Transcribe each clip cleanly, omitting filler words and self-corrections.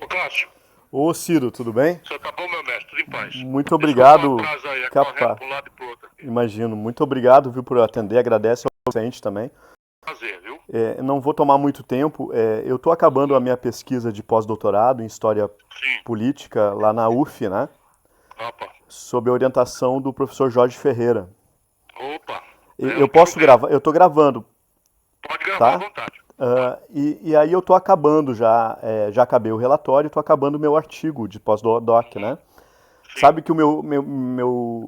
Ô, Cássio, Ô Ciro, tudo bem? o senhor tá bom, meu mestre? Tudo em paz? Muito Desculpa o obrigado, atraso aí, é correndo capa. para um lado e pro outro aqui. Imagino. Muito obrigado, viu, por atender. Agradece ao paciente também. Prazer, viu? Não vou tomar muito tempo. Eu estou acabando a minha pesquisa de pós-doutorado em História Sim. Política lá na UF, né? Opa. Sob a orientação do professor Jorge Ferreira. Opa. Eu Eu quero posso ver. gravar, eu estou gravando, Pode gravar à tá? vontade. Tá. E aí eu estou acabando já, já acabei o relatório, estou acabando o meu artigo de pós-doc, né? Sim. Sabe que o meu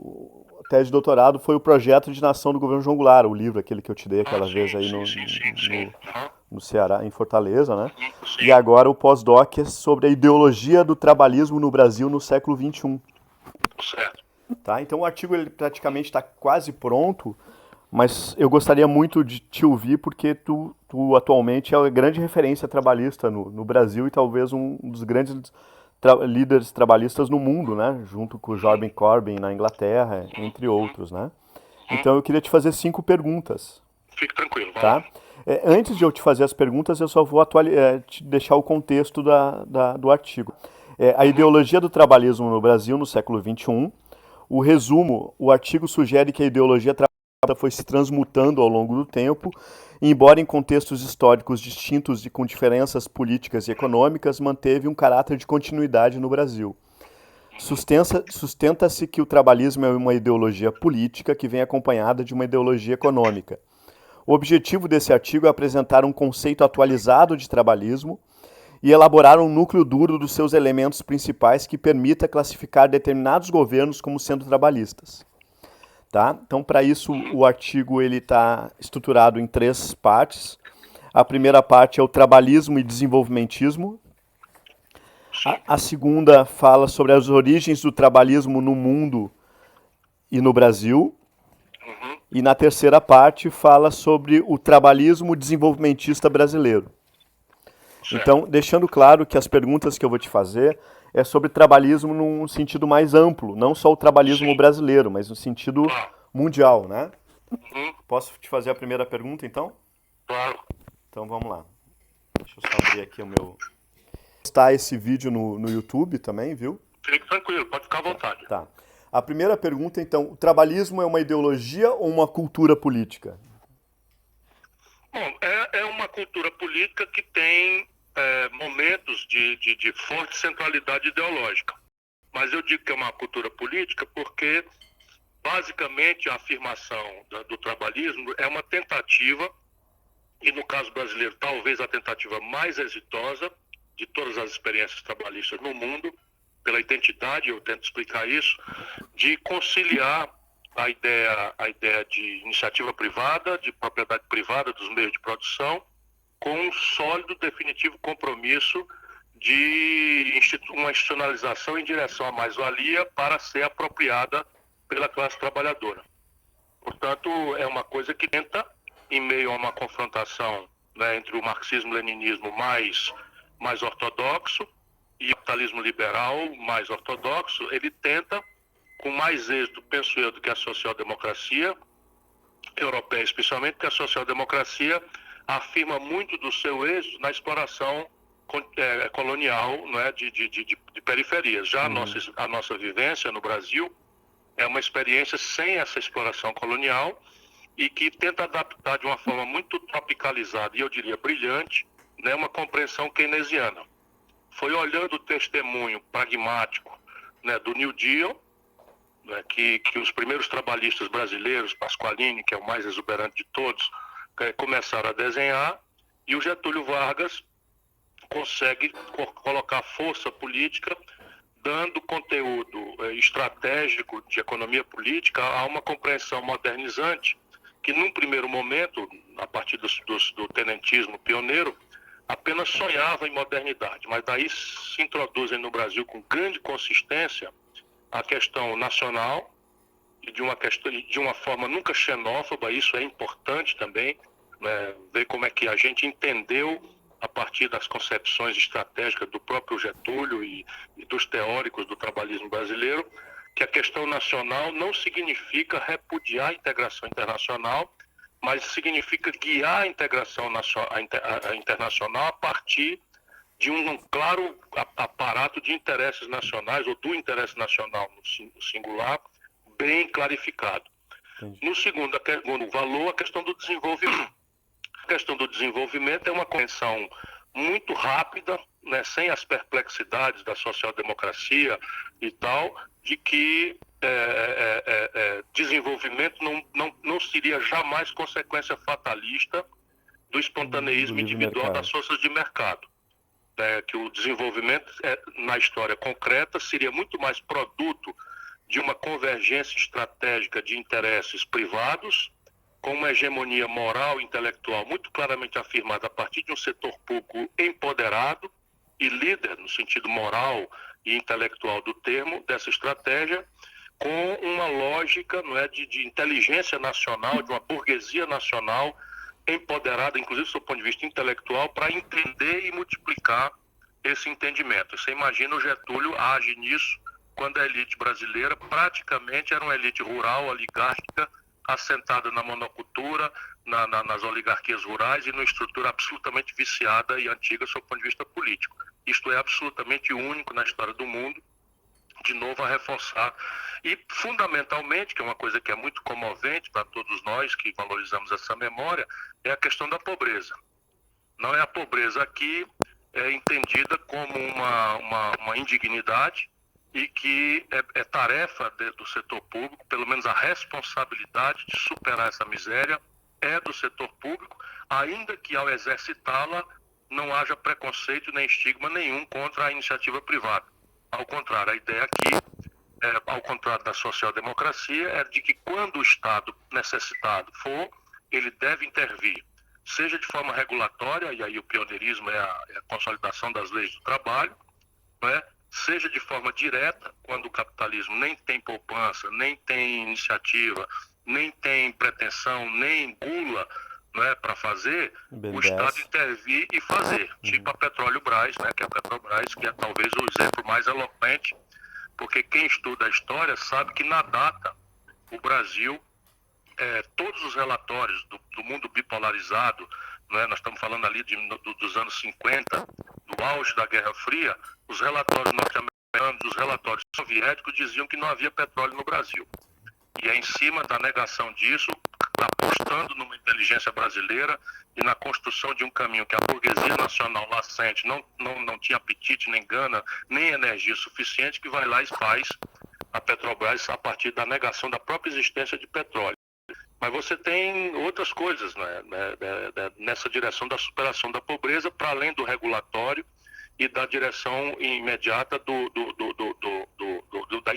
tese de doutorado foi o projeto de nação do governo João Goulart, o livro aquele que eu te dei Ah, aquela vez sim, aí sim, sim, sim, sim. Aham. no Ceará, em Fortaleza, né? E Sim. agora o pós-doc é sobre a ideologia do trabalhismo no Brasil no século XXI. Certo. Tá? Então o artigo ele praticamente está quase pronto, mas eu gostaria muito de te ouvir porque tu atualmente é a grande referência trabalhista no Brasil e talvez um dos grandes líderes trabalhistas no mundo, né? Junto com o Jeremy Corbyn na Inglaterra, entre outros, né? Hum, Então eu queria te fazer 5 perguntas, Fique tranquilo, vai lá. tá? Antes de eu te fazer as perguntas, eu só vou te deixar o contexto do artigo. A ideologia do trabalhismo no Brasil no século XXI. O resumo, o artigo sugere que a ideologia trabalhista foi se transmutando ao longo do tempo, embora em contextos históricos distintos e com diferenças políticas e econômicas, manteve um caráter de continuidade no Brasil. Sustenta-se que o trabalhismo é uma ideologia política que vem acompanhada de uma ideologia econômica. O objetivo desse artigo é apresentar um conceito atualizado de trabalhismo e elaborar um núcleo duro dos seus elementos principais que permita classificar determinados governos como sendo trabalhistas. Tá? Então, para isso, o artigo ele está estruturado em 3 partes. A primeira parte é o trabalhismo e desenvolvimentismo. Sim. A segunda fala sobre as origens do trabalhismo no mundo e no Brasil. Uhum. E na terceira parte fala sobre o trabalhismo desenvolvimentista brasileiro. Certo. Então, deixando claro que as perguntas que eu vou te fazer é sobre trabalhismo num sentido mais amplo, não só o trabalhismo Sim. brasileiro, mas no sentido Claro. mundial, né? Uhum. Posso te fazer a primeira pergunta, então? Claro. Então vamos lá. Deixa eu só abrir aqui o meu. Está esse vídeo no YouTube também, viu? Fique tranquilo, pode ficar à vontade. Tá. A primeira pergunta, então, o trabalhismo é uma ideologia ou uma cultura política? Bom, é uma cultura política que tem momentos de forte centralidade ideológica. Mas eu digo que é uma cultura política porque, basicamente, a afirmação do trabalhismo é uma tentativa, e no caso brasileiro, talvez a tentativa mais exitosa de todas as experiências trabalhistas no mundo, pela identidade, eu tento explicar isso, de conciliar a ideia de iniciativa privada, de propriedade privada dos meios de produção, com um sólido, definitivo compromisso de uma institucionalização em direção à mais-valia para ser apropriada pela classe trabalhadora. Portanto, é uma coisa que tenta, em meio a uma confrontação, né, entre o marxismo-leninismo mais ortodoxo e o capitalismo liberal mais ortodoxo, ele tenta, com mais êxito, penso eu, do que a social-democracia europeia, especialmente porque a social-democracia afirma muito do seu êxito na exploração colonial, não é, de periferias. Já a nossa vivência no Brasil é uma experiência sem essa exploração colonial e que tenta adaptar de uma forma muito tropicalizada e eu diria brilhante, né, uma compreensão keynesiana. Foi olhando o testemunho pragmático, né, do New Deal, né, que os primeiros trabalhistas brasileiros, Pasqualini, que é o mais exuberante de todos, começaram a desenhar, e o Getúlio Vargas consegue colocar força política, dando conteúdo estratégico de economia política a uma compreensão modernizante que, num primeiro momento, a partir do tenentismo pioneiro, apenas sonhava em modernidade, mas daí se introduzem no Brasil com grande consistência a questão nacional e de uma forma nunca xenófoba. Isso é importante também, né, ver como é que a gente entendeu a partir das concepções estratégicas do próprio Getúlio e dos teóricos do trabalhismo brasileiro, que a questão nacional não significa repudiar a integração internacional, mas significa guiar a integração internacional a partir de um claro aparato de interesses nacionais, ou do interesse nacional no singular, bem clarificado. No segundo valor, a questão do desenvolvimento. A questão do desenvolvimento é uma convenção muito rápida, né, sem as perplexidades da social-democracia e tal, de que desenvolvimento não seria jamais consequência fatalista do espontaneísmo individual das forças de mercado. Que o desenvolvimento, na história concreta, seria muito mais produto de uma convergência estratégica de interesses privados, com uma hegemonia moral e intelectual muito claramente afirmada a partir de um setor público empoderado e líder, no sentido moral e intelectual do termo, dessa estratégia, com uma lógica, não é, de inteligência nacional, de uma burguesia nacional empoderada, inclusive do seu ponto de vista intelectual, para entender e multiplicar esse entendimento. Você imagina o Getúlio age nisso, quando a elite brasileira praticamente era uma elite rural, oligárquica, assentada na monocultura, nas oligarquias rurais e numa estrutura absolutamente viciada e antiga do seu ponto de vista político. Isto é absolutamente único na história do mundo, de novo a reforçar. E, fundamentalmente, que é uma coisa que é muito comovente para todos nós que valorizamos essa memória, é a questão da pobreza. Não é a pobreza aqui entendida como uma indignidade, e que é tarefa do setor público, pelo menos a responsabilidade de superar essa miséria é do setor público, ainda que ao exercitá-la não haja preconceito nem estigma nenhum contra a iniciativa privada. Ao contrário, a ideia aqui, ao contrário da social-democracia, é de que quando o Estado necessitado for, ele deve intervir, seja de forma regulatória, e aí o pioneirismo é a consolidação das leis do trabalho, não é? Seja de forma direta, quando o capitalismo nem tem poupança, nem tem iniciativa, nem tem pretensão, nem gula, né, para fazer, o Estado intervir e fazer. Tipo a Petróleo-Brás, né, que é a Petrobras, que é talvez o exemplo mais eloquente, porque quem estuda a história sabe que na data o Brasil, todos os relatórios do mundo bipolarizado, né, nós estamos falando ali dos anos 50, do auge da Guerra Fria, os relatórios norte-americanos, os relatórios soviéticos diziam que não havia petróleo no Brasil. E é em cima da negação disso, apostando numa inteligência brasileira e na construção de um caminho que a burguesia nacional nascente não tinha apetite, nem gana, nem energia suficiente, que vai lá e faz a Petrobras a partir da negação da própria existência de petróleo. Mas você tem outras coisas, né, nessa direção da superação da pobreza, para além do regulatório e da direção imediata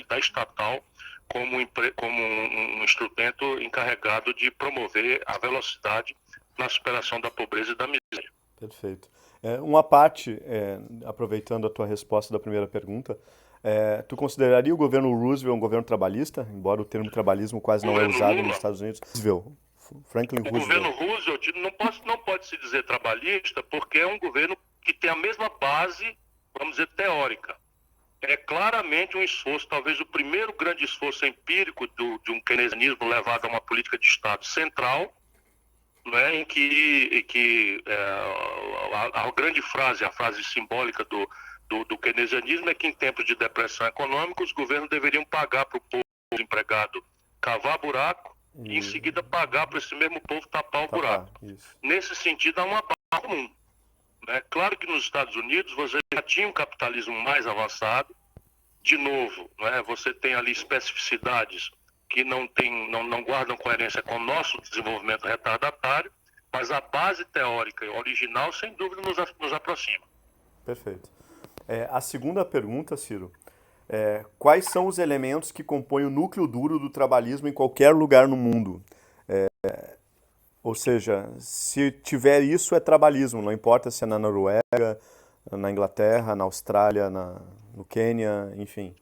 da estatal como um instrumento encarregado de promover a velocidade na superação da pobreza e da miséria. Perfeito. Uma parte, aproveitando a tua resposta da primeira pergunta, tu consideraria o governo Roosevelt um governo trabalhista, embora o termo trabalhismo quase não é usado nos Estados Unidos? Franklin Roosevelt. O governo Roosevelt não pode se dizer trabalhista, porque é um governo que tem a mesma base, vamos dizer, teórica. É claramente um esforço, talvez o primeiro grande esforço empírico de um keynesianismo levado a uma política de Estado central, né, em que a grande frase, a frase simbólica do keynesianismo é que em tempos de depressão econômica os governos deveriam pagar para o povo desempregado cavar buraco e em seguida pagar para esse mesmo povo tapar o buraco. Isso. Nesse sentido, há uma base comum. Claro que nos Estados Unidos você já tinha um capitalismo mais avançado. De novo, você tem ali especificidades que não guardam coerência com o nosso desenvolvimento retardatário, mas a base teórica original, sem dúvida, nos aproxima. Perfeito. A segunda pergunta, Ciro, quais são os elementos que compõem o núcleo duro do trabalhismo em qualquer lugar no mundo? Ou seja, se tiver isso, é trabalhismo, não importa se é na Noruega, na Inglaterra, na Austrália, no Quênia, enfim.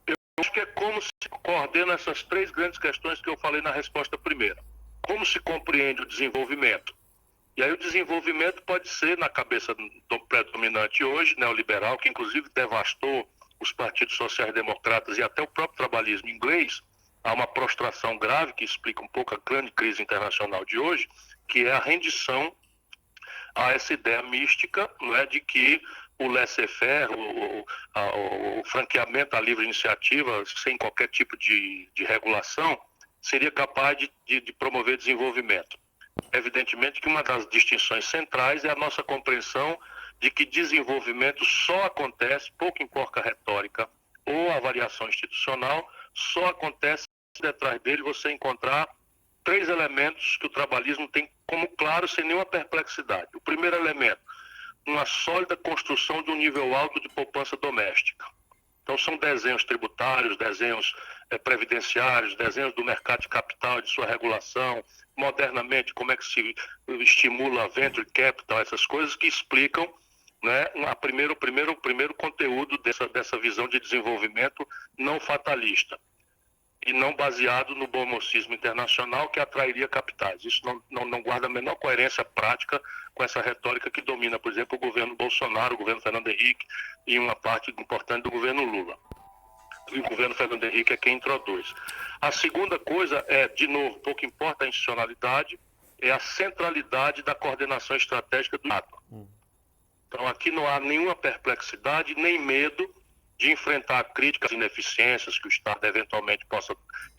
Eu acho que é como se coordena essas três grandes questões que eu falei na resposta primeira. Como se compreende o desenvolvimento? E aí o desenvolvimento pode ser, na cabeça do predominante hoje, neoliberal, que inclusive devastou os partidos sociais-democratas e até o próprio trabalhismo inglês, há uma prostração grave que explica um pouco a grande crise internacional de hoje, que é a rendição a essa ideia mística, não é, de que o laissez-faire, o franqueamento à livre iniciativa, sem qualquer tipo de regulação, seria capaz de promover desenvolvimento. Evidentemente que uma das distinções centrais é a nossa compreensão de que desenvolvimento só acontece, pouco importa a retórica ou a variação institucional, só acontece se detrás dele você encontrar 3 elementos que o trabalhismo tem como claro, sem nenhuma perplexidade. O primeiro elemento, uma sólida construção de um nível alto de poupança doméstica. Então são desenhos tributários, desenhos previdenciários, desenhos do mercado de capital, de sua regulação, modernamente como é que se estimula a venture capital, essas coisas que explicam, né, o primeiro conteúdo dessa visão de desenvolvimento não fatalista e não baseado no bom mocismo internacional que atrairia capitais. Isso não guarda a menor coerência prática com essa retórica que domina, por exemplo, o governo Bolsonaro, o governo Fernando Henrique e uma parte importante do governo Lula. E o governo Fernando Henrique é quem introduz. A segunda coisa é, de novo, pouco importa a institucionalidade, é a centralidade da coordenação estratégica do Estado. Então aqui não há nenhuma perplexidade, nem medo de enfrentar críticas e ineficiências que o Estado eventualmente possa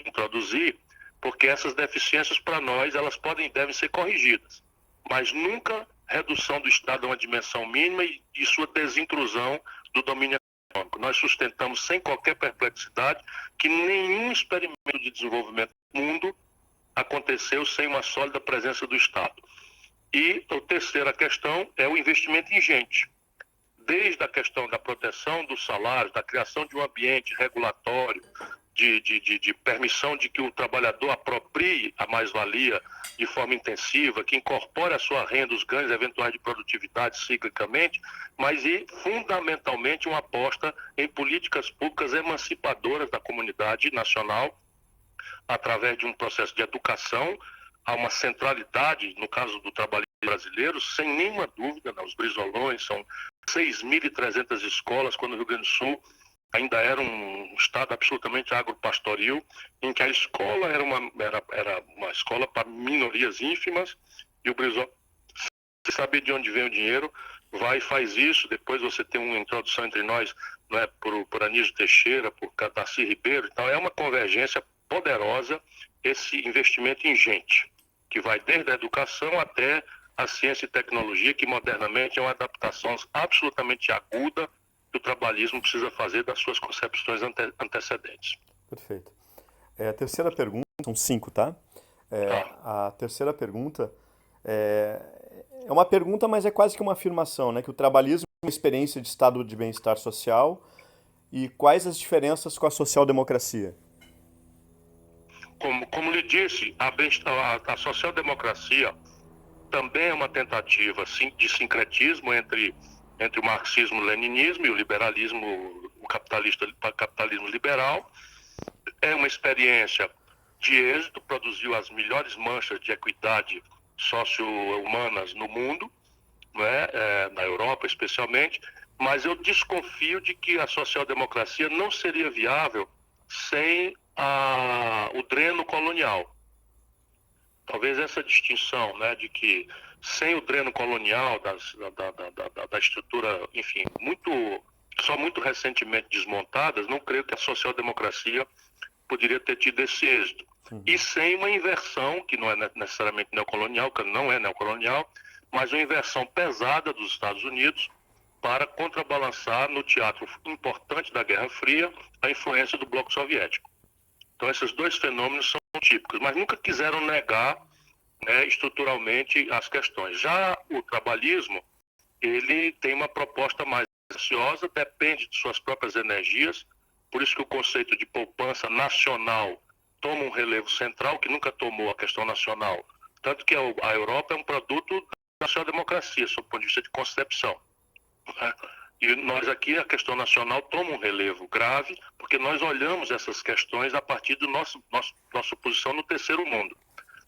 introduzir, porque essas deficiências para nós elas podem e devem ser corrigidas, mas nunca redução do Estado a uma dimensão mínima e sua desintrusão do domínio econômico. Nós sustentamos sem qualquer perplexidade que nenhum experimento de desenvolvimento no mundo aconteceu sem uma sólida presença do Estado. E a terceira questão é o investimento em gente. Desde a questão da proteção dos salários, da criação de um ambiente regulatório, de permissão de que o trabalhador aproprie a mais-valia de forma intensiva, que incorpore a sua renda, os ganhos eventuais de produtividade ciclicamente, mas e fundamentalmente uma aposta em políticas públicas emancipadoras da comunidade nacional, através de um processo de educação, há uma centralidade, no caso do trabalho brasileiro, sem nenhuma dúvida, né? Os Brizolões são 6.300 escolas, quando o Rio Grande do Sul ainda era um estado absolutamente agropastoril, em que a escola era uma escola para minorias ínfimas, e o Brizol, sem saber de onde vem o dinheiro, vai e faz isso. Depois você tem uma introdução entre nós, né, por Anísio Teixeira, por Darcy Ribeiro. Então é uma convergência poderosa esse investimento em gente, que vai desde a educação até a ciência e tecnologia, que modernamente é uma adaptação absolutamente aguda que o trabalhismo precisa fazer das suas concepções antecedentes. Perfeito. A terceira pergunta, são 5, tá? A terceira pergunta é uma pergunta, mas é quase que uma afirmação, né? Que o trabalhismo é uma experiência de estado de bem-estar social e quais as diferenças com a social-democracia? Como lhe disse, a social-democracia também é uma tentativa de sincretismo entre o marxismo-leninismo e o liberalismo, o capitalismo liberal. É uma experiência de êxito, produziu as melhores manchas de equidade socio-humanas no mundo, né? Na Europa especialmente, mas eu desconfio de que a social-democracia não seria viável sem o dreno colonial. Talvez essa distinção, né, de que sem o dreno colonial da estrutura, enfim, só muito recentemente desmontadas, não creio que a social-democracia poderia ter tido esse êxito. E sem uma inversão, que não é necessariamente neocolonial, que não é neocolonial, mas uma inversão pesada dos Estados Unidos para contrabalançar no teatro importante da Guerra Fria a influência do bloco soviético. Então esses dois fenômenos são típicos, mas nunca quiseram negar, né, estruturalmente as questões. Já o trabalhismo, ele tem uma proposta mais ansiosa, depende de suas próprias energias, por isso que o conceito de poupança nacional toma um relevo central que nunca tomou a questão nacional. Tanto que a Europa é um produto da social-democracia, sob o ponto de vista de concepção, né? E nós aqui, a questão nacional toma um relevo grave, porque nós olhamos essas questões a partir do nossa posição no terceiro mundo,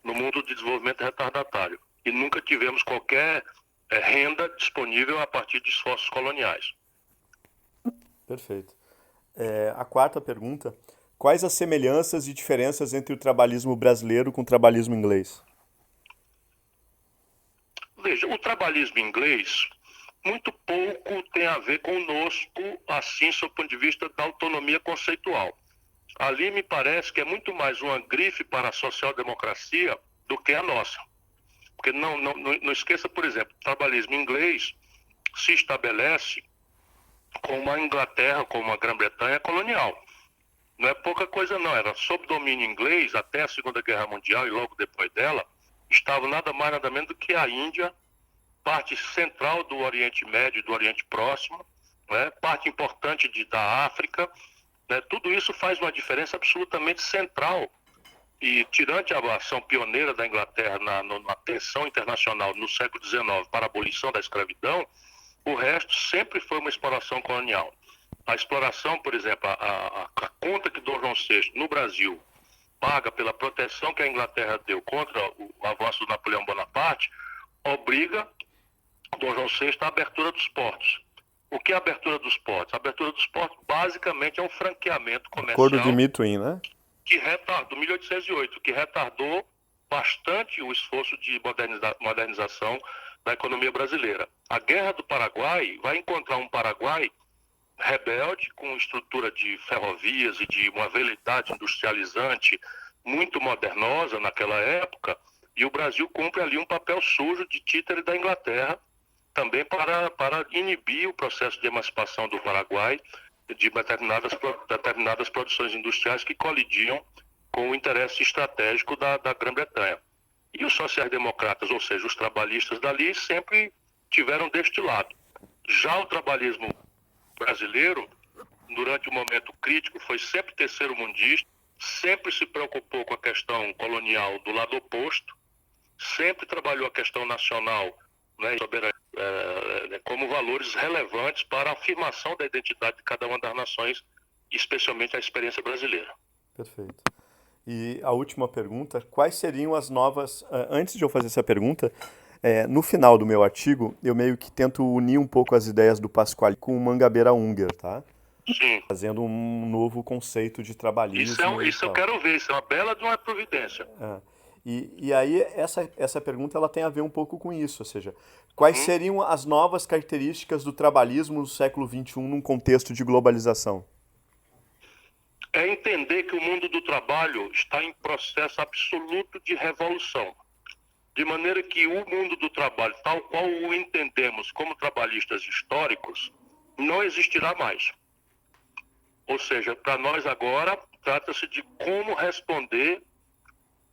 no mundo de desenvolvimento retardatário. E nunca tivemos qualquer renda disponível a partir de esforços coloniais. Perfeito. A quarta pergunta, Quais as semelhanças e diferenças entre o trabalhismo brasileiro com o trabalhismo inglês? Veja, o trabalhismo inglês muito pouco tem a ver conosco, assim, sob o ponto de vista da autonomia conceitual. Ali me parece que é muito mais uma grife para a social-democracia do que a nossa. Porque não esqueça, por exemplo, o trabalhismo inglês se estabelece com uma Inglaterra, com uma Grã-Bretanha colonial. Não é pouca coisa não, era sob domínio inglês até a Segunda Guerra Mundial e logo depois dela, estava nada mais nada menos do que a Índia, parte central do Oriente Médio e do Oriente Próximo, né? Parte importante da África, né? Tudo isso faz uma diferença absolutamente central. E tirante a ação pioneira da Inglaterra na tensão internacional no século XIX para a abolição da escravidão, o resto sempre foi uma exploração colonial. A exploração, por exemplo, a conta que Dom João VI no Brasil paga pela proteção que a Inglaterra deu contra o avanço do Napoleão Bonaparte, obriga Dom João VI à abertura dos portos. O que é a abertura dos portos? A abertura dos portos basicamente é um franqueamento comercial. Acordo de Mitwin, né? Que retardou, 1808, que retardou bastante o esforço de modernização da economia brasileira. A Guerra do Paraguai vai encontrar um Paraguai rebelde, com estrutura de ferrovias e de uma veleidade industrializante muito modernosa naquela época, e o Brasil cumpre ali um papel sujo de títere da Inglaterra, também para inibir o processo de emancipação do Paraguai de determinadas produções industriais que colidiam com o interesse estratégico da Grã-Bretanha. E os sociais-democratas, ou seja, os trabalhistas dali, sempre tiveram deste lado. Já o trabalhismo brasileiro, durante o momento crítico, foi sempre terceiro-mundista, sempre se preocupou com a questão colonial do lado oposto, sempre trabalhou a questão nacional, né, como valores relevantes para a afirmação da identidade de cada uma das nações, especialmente a experiência brasileira. Perfeito. E a última pergunta, quais seriam as novas... Antes de eu fazer essa pergunta, no final do meu artigo, eu meio que tento unir um pouco as ideias do Pasquale com o Mangabeira Unger, tá? Sim. Fazendo um novo conceito de trabalhismo. Isso eu quero ver, isso é uma bela de uma providência. E aí essa pergunta ela tem a ver um pouco com isso, ou seja, quais seriam as novas características do trabalhismo no século XXI num contexto de globalização? É entender que o mundo do trabalho está em processo absoluto de revolução. De maneira que o mundo do trabalho, tal qual o entendemos como trabalhistas históricos, não existirá mais. Ou seja, para nós agora, trata-se de como responder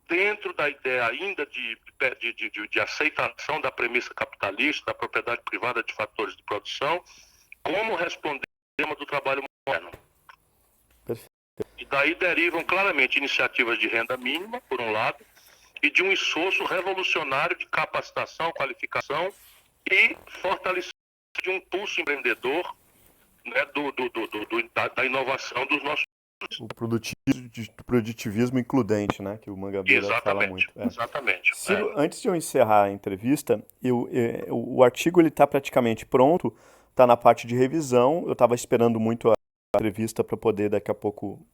dentro da ideia ainda de aceitação da premissa capitalista, da propriedade privada de fatores de produção, como responder ao tema do trabalho moderno. Perfeito. E daí derivam claramente iniciativas de renda mínima, por um lado, e de um esforço revolucionário de capacitação, qualificação e fortalecimento de um pulso empreendedor, né, da inovação dos nossos... O produtivismo includente, né, que o Mangabeira fala muito. Exatamente. Ciro, antes de eu encerrar a entrevista, o artigo está praticamente pronto, está na parte de revisão, eu estava esperando muito a entrevista para poder daqui a pouco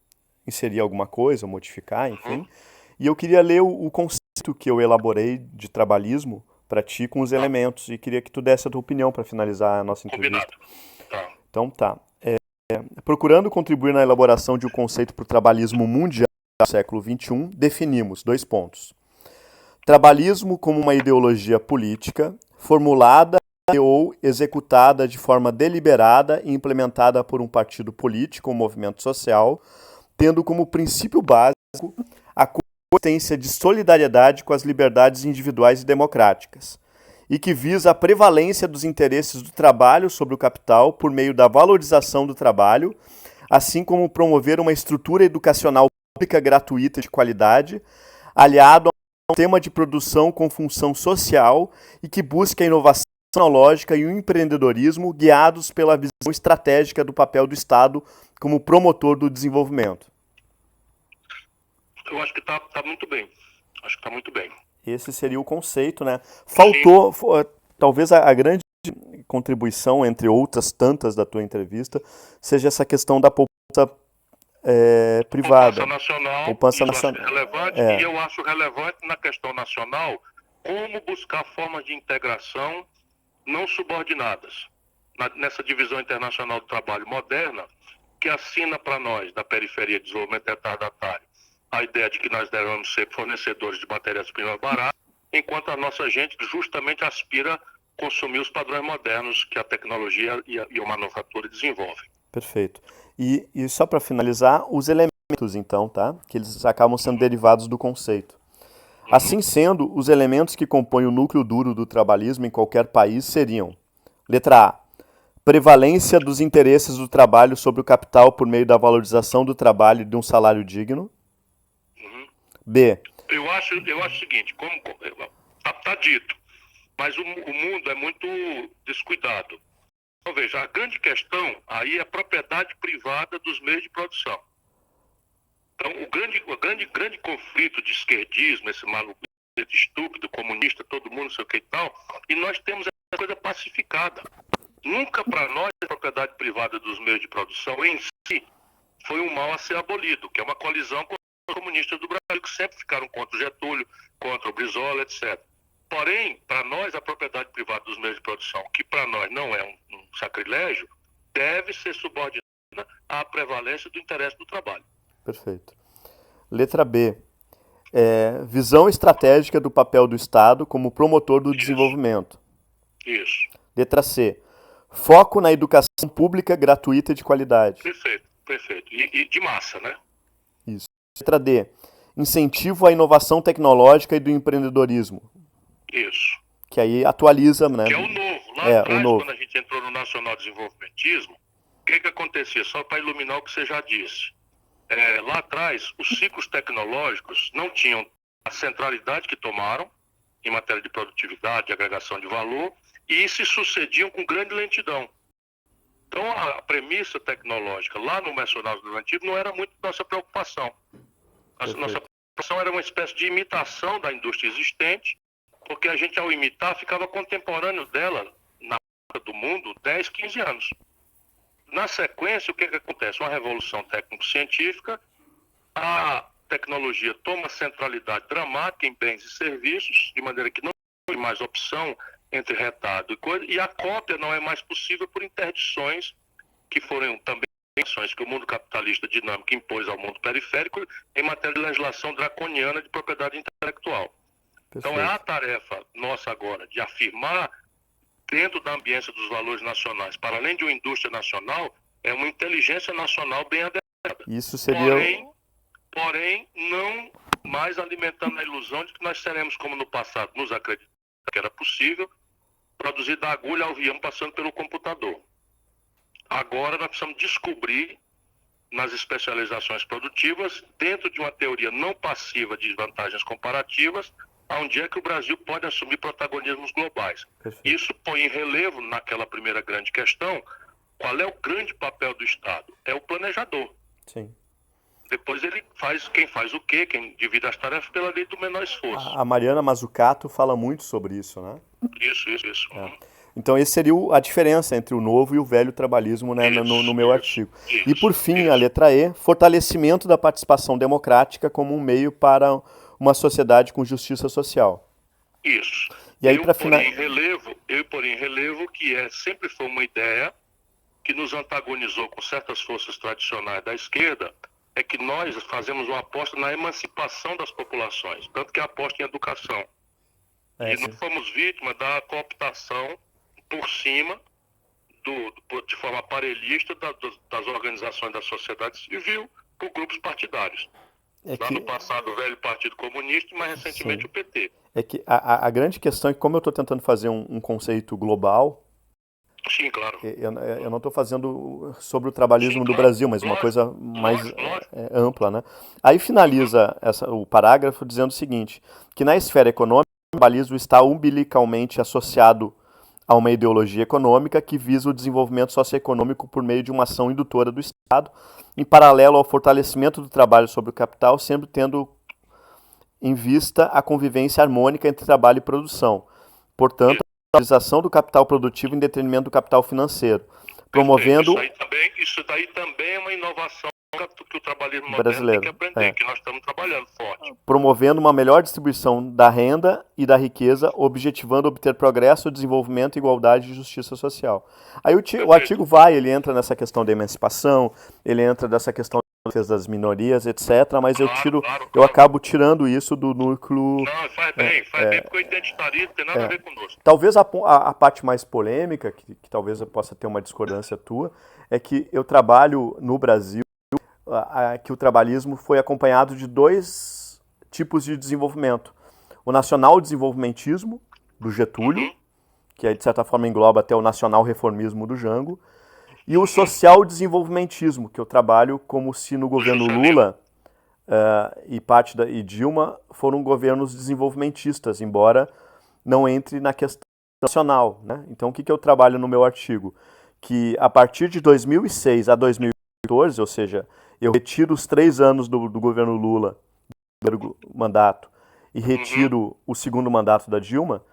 inserir alguma coisa, modificar, enfim. E eu queria ler o conceito que eu elaborei de trabalhismo para ti com os elementos, e queria que tu desse a tua opinião para finalizar a nossa entrevista. Combinado. Tá. Então tá. Procurando contribuir na elaboração de um conceito para o trabalhismo mundial do século XXI, definimos 2 pontos. Trabalhismo como uma ideologia política, formulada ou executada de forma deliberada e implementada por um partido político ou movimento social, tendo como princípio básico a consistência de solidariedade com as liberdades individuais e democráticas, e que visa a prevalência dos interesses do trabalho sobre o capital por meio da valorização do trabalho, assim como promover uma estrutura educacional pública gratuita de qualidade, aliado a um sistema de produção com função social e que busca a inovação tecnológica e o empreendedorismo guiados pela visão estratégica do papel do Estado como promotor do desenvolvimento. Eu acho que está muito bem. Acho que está muito bem. Esse seria o conceito, né? Faltou, talvez a grande contribuição, entre outras tantas da tua entrevista, seja essa questão da poupança privada. Poupança nacional, Poupança isso nacional. eu acho relevante, e eu acho relevante na questão nacional como buscar formas de integração não subordinadas nessa divisão internacional do trabalho moderna, que assina para nós, da periferia de desenvolvimento retardatário, a ideia de que nós devemos ser fornecedores de matérias-primas baratas, enquanto a nossa gente justamente aspira a consumir os padrões modernos que a tecnologia e a manufatura desenvolvem. Perfeito. E só para finalizar, os elementos, então, tá? Que eles acabam sendo derivados do conceito. Assim sendo, os elementos que compõem o núcleo duro do trabalhismo em qualquer país seriam: letra A, prevalência dos interesses do trabalho sobre o capital por meio da valorização do trabalho e de um salário digno. B. Eu acho o seguinte, tá dito, mas o mundo é muito descuidado. Então, veja, a grande questão aí é a propriedade privada dos meios de produção. Então, o grande conflito de esquerdismo, esse maluco estúpido, comunista, todo mundo, não sei o que e tal, e nós temos essa coisa pacificada. Nunca para nós a propriedade privada dos meios de produção em si foi um mal a ser abolido, que é uma colisão com os comunistas do Brasil, que sempre ficaram contra o Getúlio, contra o Brizola, etc. Porém, para nós, a propriedade privada dos meios de produção, que para nós não é um sacrilégio, deve ser subordinada à prevalência do interesse do trabalho. Perfeito. Letra B. Visão estratégica do papel do Estado como promotor do desenvolvimento. Isso. Letra C. Foco na educação pública gratuita e de qualidade. Perfeito. E de massa, né? Isso. Letra D. Incentivo à inovação tecnológica e do empreendedorismo. Isso. Que aí atualiza, né? Que é o novo. Lá atrás, o novo. quando a gente entrou no nacional desenvolvimentismo, o que acontecia? Só para iluminar o que você já disse. Lá atrás, os ciclos tecnológicos não tinham a centralidade que tomaram em matéria de produtividade, de agregação de valor, e se sucediam com grande lentidão. Então, a premissa tecnológica lá no nacional desenvolvimento não era muito nossa preocupação. Nossa preocupação era uma espécie de imitação da indústria existente, porque a gente, ao imitar, ficava contemporâneo dela na do mundo 10, 15 anos. Na sequência, o que acontece? Uma revolução técnico-científica, a tecnologia toma centralidade dramática em bens e serviços, de maneira que não tem mais opção entre retardo e coisa, e a cópia não é mais possível por interdições que foram também ações que o mundo capitalista dinâmico impôs ao mundo periférico em matéria de legislação draconiana de propriedade intelectual. Perfeito. Então é a tarefa nossa agora de afirmar dentro da ambiência dos valores nacionais, para além de uma indústria nacional, é uma inteligência nacional bem adequada. Isso seria... Porém, não mais alimentando a ilusão de que nós seremos, como no passado nos acreditamos que era possível, produzir da agulha ao avião passando pelo computador. Agora nós precisamos descobrir, nas especializações produtivas, dentro de uma teoria não passiva de vantagens comparativas, onde é que o Brasil pode assumir protagonismos globais. Perfeito. Isso põe em relevo, naquela primeira grande questão, qual é o grande papel do Estado? É o planejador. Sim. Depois quem faz o quê? Quem divide as tarefas pela lei do menor esforço. A Mariana Mazzucato fala muito sobre isso, né? Isso. Então, esse seria a diferença entre o novo e o velho trabalhismo, né, no meu artigo. E, por fim, a letra E, fortalecimento da participação democrática como um meio para uma sociedade com justiça social. Isso. E aí, eu porém em relevo que sempre foi uma ideia que nos antagonizou com certas forças tradicionais da esquerda, é que nós fazemos uma aposta na emancipação das populações, tanto que a aposta em educação. E nós fomos vítimas da cooptação por cima, de forma aparelhista, das organizações da sociedade civil por grupos partidários. Lá no passado o velho Partido Comunista e mais recentemente o PT. É que a grande questão é que, como eu estou tentando fazer um conceito global, sim, claro. Eu não estou fazendo sobre o trabalhismo do Brasil, mas uma coisa mais ampla, né? Aí finaliza o parágrafo dizendo o seguinte, que na esfera econômica, o trabalhismo está umbilicalmente associado a uma ideologia econômica que visa o desenvolvimento socioeconômico por meio de uma ação indutora do Estado, em paralelo ao fortalecimento do trabalho sobre o capital, sempre tendo em vista a convivência harmônica entre trabalho e produção. Portanto, a valorização do capital produtivo em detrimento do capital financeiro, promovendo... Isso daí também é uma inovação que o trabalhismo moderno brasileiro. tem que aprender, que nós estamos trabalhando forte. Promovendo uma melhor distribuição da renda e da riqueza, objetivando obter progresso, desenvolvimento, igualdade e justiça social. Aí o artigo ele entra nessa questão da emancipação, ele entra nessa questão da defesa das minorias, etc., mas eu acabo tirando isso do núcleo... Não, faz bem, porque o identitarismo tem nada a ver conosco. Talvez a parte mais polêmica, que talvez eu possa ter uma discordância tua, é que eu trabalho no Brasil, que o trabalhismo foi acompanhado de dois tipos de desenvolvimento. O nacional desenvolvimentismo, do Getúlio, que aí, de certa forma engloba até o nacional reformismo do Jango, e o social desenvolvimentismo, que eu trabalho como se no governo Lula e Dilma foram governos desenvolvimentistas, embora não entre na questão nacional, né? Então, o que eu trabalho no meu artigo? Que a partir de 2006 a 2014, ou seja, eu retiro os 3 anos do governo Lula, do primeiro mandato, e retiro o segundo mandato da Dilma,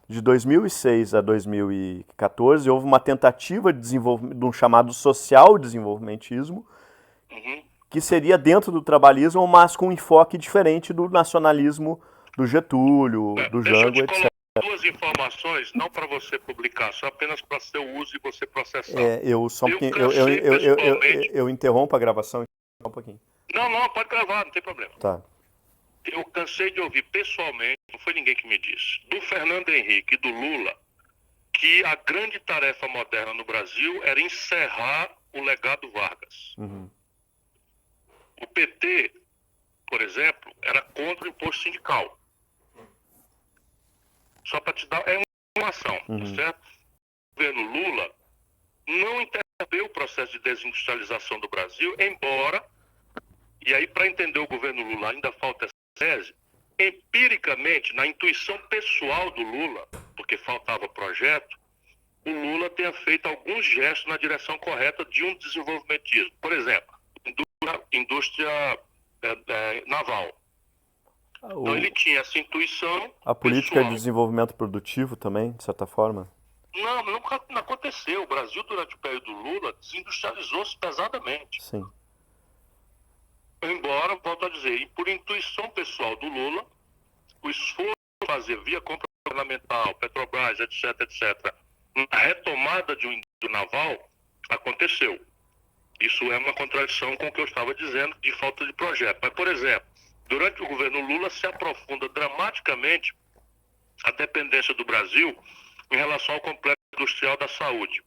de 2006 a 2014, houve uma tentativa de desenvolvimento, de um chamado social desenvolvimentismo, que seria dentro do trabalhismo, mas com um enfoque diferente do nacionalismo do Getúlio, do Jango, etc. Duas informações, não para você publicar, só apenas para seu uso e você processar. Eu interrompo a gravação um pouquinho. Não, pode gravar, não tem problema. Tá. Eu cansei de ouvir pessoalmente, não foi ninguém que me disse, do Fernando Henrique e do Lula, que a grande tarefa moderna no Brasil era encerrar o legado Vargas. O PT, por exemplo, era contra o imposto sindical. Só para te dar uma informação, certo? O governo Lula não interrompeu o processo de desindustrialização do Brasil, embora, e aí para entender o governo Lula ainda falta essa tese, empiricamente, na intuição pessoal do Lula, porque faltava projeto, o Lula tenha feito alguns gestos na direção correta de um desenvolvimentismo. Por exemplo, indústria naval. Então ele tinha essa intuição. A política pessoal. de desenvolvimento produtivo também, de certa forma? Não aconteceu. O Brasil, durante o período do Lula, desindustrializou-se pesadamente. Sim. Embora, volto a dizer, por intuição pessoal do Lula, o esforço de fazer via compra governamental, Petrobras, etc., a retomada de um indústria naval aconteceu. Isso é uma contradição com o que eu estava dizendo de falta de projeto. Mas, por exemplo, durante o governo Lula se aprofunda dramaticamente a dependência do Brasil em relação ao complexo industrial da saúde.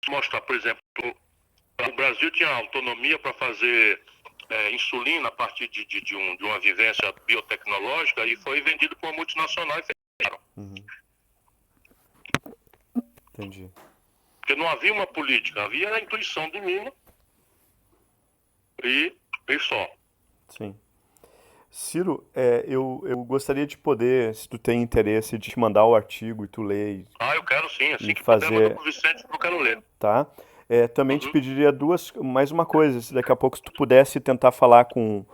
Vou mostrar, por exemplo, o Brasil tinha autonomia para fazer insulina a partir de uma vivência biotecnológica e foi vendido por uma multinacional e fecharam. Entendi. Porque não havia uma política, havia a intuição do Lula e só. Sim. Ciro, eu gostaria de poder, se tu tem interesse, de te mandar o artigo e tu ler. Eu quero sim, assim que fazer... puder, manda pro Vicente que eu quero ler. Tá. Também te pediria mais uma coisa, se daqui a pouco se tu pudesse tentar falar com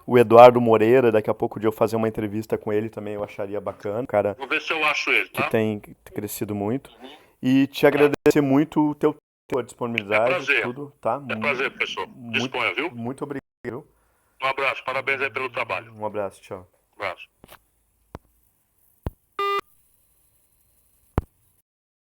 o Eduardo Moreira, daqui a pouco de eu fazer uma entrevista com ele também, eu acharia bacana, cara. Vou ver se eu acho ele, tá? Que tem crescido muito. E te agradecer muito a tua disponibilidade. Tudo, tá? É prazer, professor. Disponha, viu? Muito obrigado. Um abraço, parabéns aí pelo trabalho. Um abraço, tchau. Um abraço.